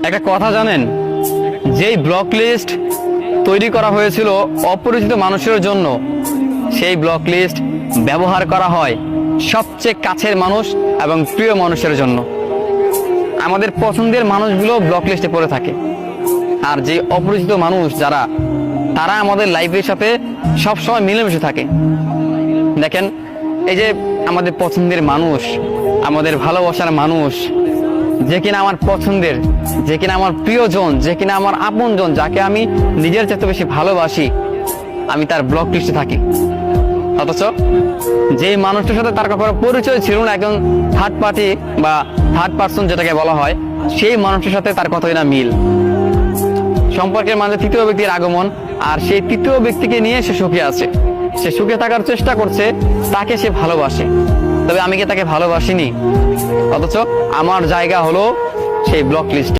একটা কথা জানেন, যেই ব্লক লিস্ট তৈরি করা হয়েছিল অপরিচিত মানুষের জন্য, সেই ব্লক লিস্ট ব্যবহার করা হয় সবচেয়ে কাছের মানুষ এবং প্রিয় মানুষের জন্য। আমাদের পছন্দের মানুষগুলো ব্লক লিস্টে পড়ে থাকে, আর যে অপরিচিত মানুষ যারা, তারা আমাদের লাইফের সাথে সবসময় মিলেমিশে থাকে। দেখেন, এই যে আমাদের পছন্দের মানুষ, আমাদের ভালোবাসার মানুষ, যে কিনা আমার পছন্দের, যে কিনা আমার প্রিয়জন, যে কিনা আমার আপনজন, যাকে আমি নিজের চেয়ে বেশি ভালোবাসি, আমি তার ব্লক লিস্টে থাকি। অথচ যেই মানুষটার সাথে তার কখনো পরিচয় ছিল না, একজন থার্ড পার্টি বা থার্ড পার্সন যেটাকে বলা হয়, সেই মানুষটার সাথে তার কতই না মিল। সম্পর্কের মাঝে তৃতীয় ব্যক্তির আগমন, আর সেই তৃতীয় ব্যক্তিকে নিয়ে সে সুখে আছে, সে সুখে থাকার চেষ্টা করছে, তাকে সে ভালোবাসে। তবে আমি কি তাকে ভালোবাসিনি? অথচ আমার জায়গা হলো সেই ব্লক লিস্ট।